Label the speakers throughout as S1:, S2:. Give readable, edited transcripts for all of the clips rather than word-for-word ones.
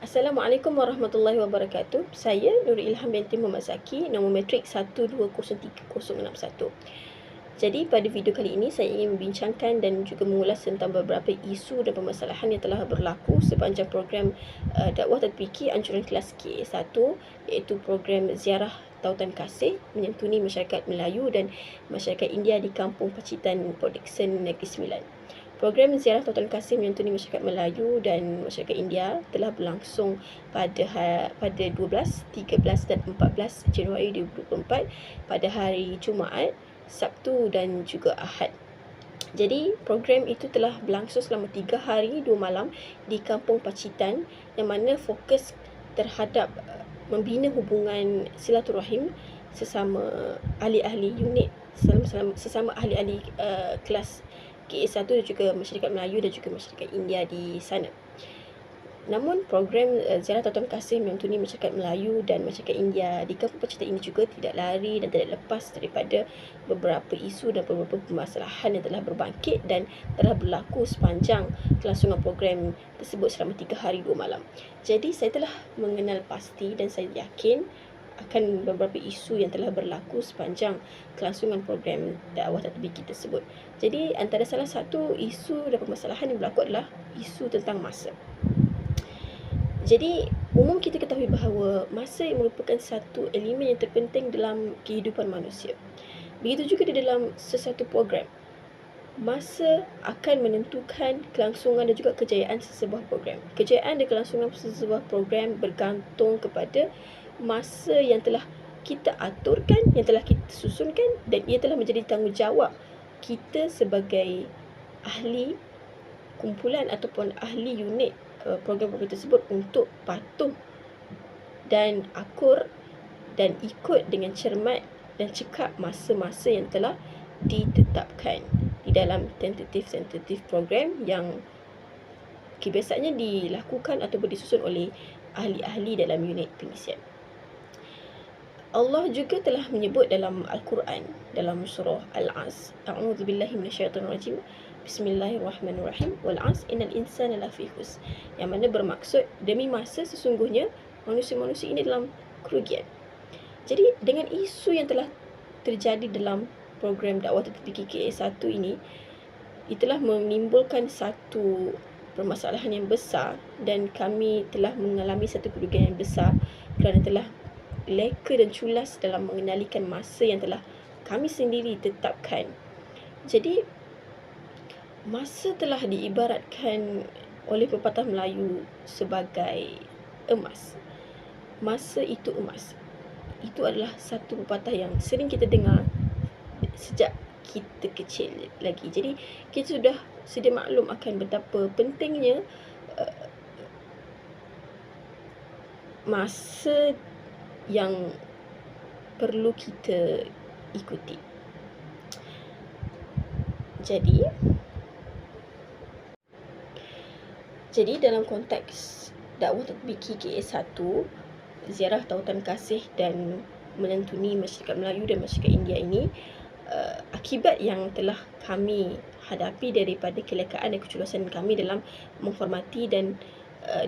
S1: Assalamualaikum warahmatullahi wabarakatuh. Saya Nurul Ilham binti Muhammad Zaki, nombor matrik 12036061. Jadi pada video kali ini saya ingin membincangkan dan juga mengulas tentang beberapa isu dan permasalahan yang telah berlaku sepanjang program dakwah tatbiki anjuran kelas KA1, iaitu program ziarah tautan kasih menyantuni masyarakat Melayu dan masyarakat India di Kampung Pacitan, Port Dickson, Negeri Sembilan. Program ziarah tautan kasih menyantuni masyarakat Melayu dan masyarakat India telah berlangsung pada 12, 13 dan 14 Januari 2024 pada hari Jumaat, Sabtu dan juga Ahad. Jadi program itu telah berlangsung selama 3 hari 2 malam di Kampung Pacitan, yang mana fokus terhadap membina hubungan silaturahim sesama ahli-ahli unit, sesama ahli-ahli kelas KA1 dan juga masyarakat Melayu dan juga masyarakat India di sana. Namun program ziarah tautan kasih menyantuni masyarakat Melayu dan masyarakat India di Kampung Pacitan ini juga tidak lari dan tidak lepas daripada beberapa isu dan beberapa permasalahan yang telah berbangkit dan telah berlaku sepanjang kelangsungan program tersebut selama 3 hari 2 malam. Jadi saya telah mengenal pasti dan saya yakin akan beberapa isu yang telah berlaku sepanjang kelangsungan program dakwah tatbiki tersebut. Jadi antara salah satu isu dan permasalahan yang berlaku adalah isu tentang masa. Jadi umum kita ketahui bahawa masa merupakan satu elemen yang terpenting dalam kehidupan manusia. Begitu juga di dalam sesuatu program. Masa akan menentukan kelangsungan dan juga kejayaan sesebuah program. Kejayaan dan kelangsungan sesebuah program bergantung kepada masa yang telah kita aturkan, yang telah kita susunkan, dan ia telah menjadi tanggungjawab kita sebagai ahli kumpulan ataupun ahli unit program-program tersebut untuk patuh dan akur dan ikut dengan cermat dan cekap masa-masa yang telah ditetapkan di dalam tentatif program yang kebiasaannya dilakukan ataupun disusun oleh ahli-ahli dalam unit pengisian. Allah juga telah menyebut dalam Al-Quran dalam surah Al-As, A'udzubillahi minasyaitonirrajim, Bismillahirrahmanirrahim, wal 'as innal insana lafi khusr, yang mana bermaksud demi masa sesungguhnya manusia-manusia ini dalam kerugian. Jadi dengan isu yang telah terjadi dalam program dakwah tatbiki KA1 ini, itulah menimbulkan satu permasalahan yang besar dan kami telah mengalami satu kerugian yang besar kerana telah leka dan culas dalam mengendalikan masa yang telah kami sendiri tetapkan. Jadi masa telah diibaratkan oleh pepatah Melayu sebagai emas. Masa itu emas. Itu adalah satu pepatah yang sering kita dengar sejak kita kecil lagi. Jadi kita sudah sedia maklum akan betapa pentingnya masa yang perlu kita ikuti. Jadi dalam konteks dakwah tatbiki KA1, ziarah tautan kasih dan menyantuni masyarakat Melayu dan masyarakat India ini, akibat yang telah kami hadapi daripada kelekaan dan keculasan kami dalam menghormati dan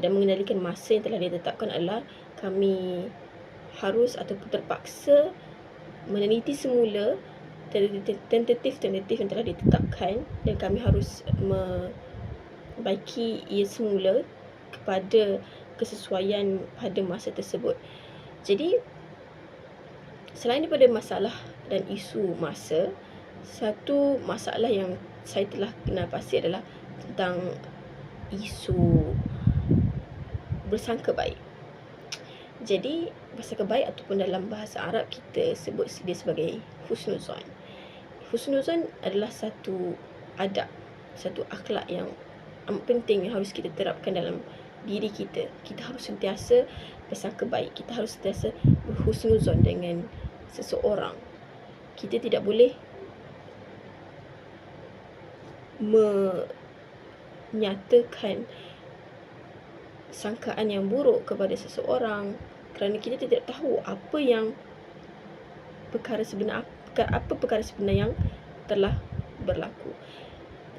S1: mengendalikan masa yang telah ditetapkan adalah kami harus ataupun terpaksa meneliti semula tentatif yang telah ditetapkan dan kami harus membaiki ia semula kepada kesesuaian pada masa tersebut. Jadi selain daripada masalah dan isu masa, satu masalah yang saya telah kenal pasti adalah tentang isu bersangka baik. Jadi bersangka baik ataupun dalam bahasa Arab kita sebut dia sebagai husnuzon. Husnuzon adalah satu adab, satu akhlak yang amat penting yang harus kita terapkan dalam diri kita. Kita harus sentiasa bersangka baik. Kita harus sentiasa berhusnuzon dengan seseorang. Kita tidak boleh menyatakan sangkaan yang buruk kepada seseorang kerana kita tidak tahu apa perkara sebenar yang telah berlaku.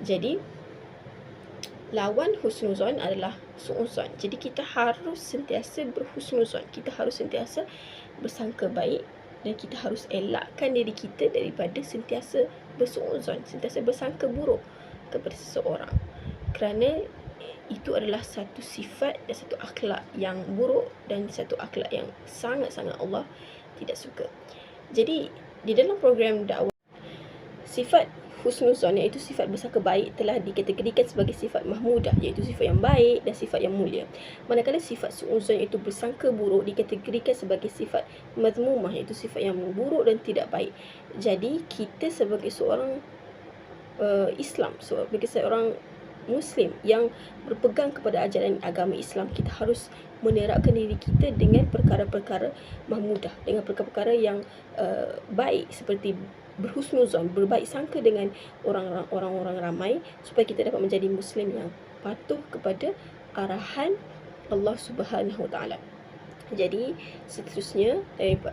S1: Jadi lawan husnuzon adalah su'uzon. Jadi kita harus sentiasa berhusnuzon. Kita harus sentiasa bersangka baik dan kita harus elakkan diri kita daripada sentiasa bersu'uzon, sentiasa bersangka buruk kepada seseorang. Kerana itu adalah satu sifat dan satu akhlak yang buruk dan satu akhlak yang sangat-sangat Allah tidak suka. Jadi di dalam program dakwah, sifat husnuzon iaitu sifat bersangka baik telah dikategorikan sebagai sifat mahmudah, iaitu sifat yang baik dan sifat yang mulia. Manakala sifat su'uzon iaitu bersangka buruk dikategorikan sebagai sifat mazmumah, iaitu sifat yang buruk dan tidak baik. Jadi kita sebagai seorang Islam, sebagai seorang Muslim yang berpegang kepada ajaran agama Islam, kita harus menerapkan diri kita dengan perkara-perkara mahmudah, dengan perkara-perkara yang baik, seperti berhusnuzon, berbaik sangka dengan orang-orang ramai, supaya kita dapat menjadi Muslim yang patuh kepada arahan Allah Subhanahu Wa Taala. Jadi seterusnya,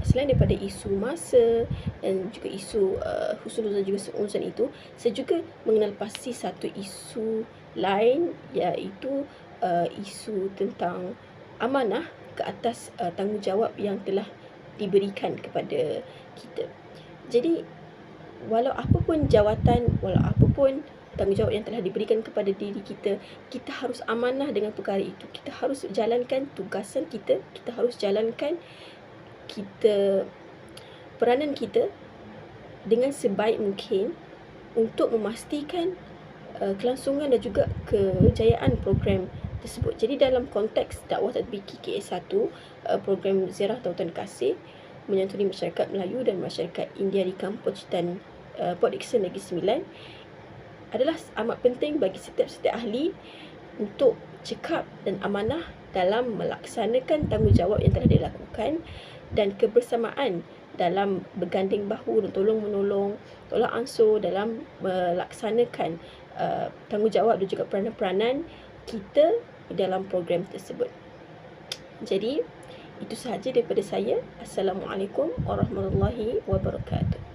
S1: selain daripada isu masa dan juga isu husnuzon dan juga su'uzon itu, saya juga mengenal pasti satu isu lain, iaitu isu tentang amanah ke atas tanggungjawab yang telah diberikan kepada kita. Jadi walau apapun jawatan, walau apapun tanggungjawab yang telah diberikan kepada diri kita, kita harus amanah dengan perkara itu. Kita harus jalankan tugasan kita, kita harus jalankan peranan kita dengan sebaik mungkin untuk memastikan kelangsungan dan juga kejayaan program tersebut. Jadi dalam konteks dakwah tatbiki KS1, program Ziarah Tautan Kasih menyantuni masyarakat Melayu dan masyarakat India di kampus dan Port Dickson Negeri Sembilan, adalah amat penting bagi setiap ahli untuk cekap dan amanah dalam melaksanakan tanggungjawab yang telah dilakukan, dan kebersamaan dalam berganding bahu dan tolong-menolong, tolak ansur dalam melaksanakan tanggungjawab dan juga peranan-peranan kita dalam program tersebut. Jadi itu sahaja daripada saya. Assalamualaikum warahmatullahi wabarakatuh.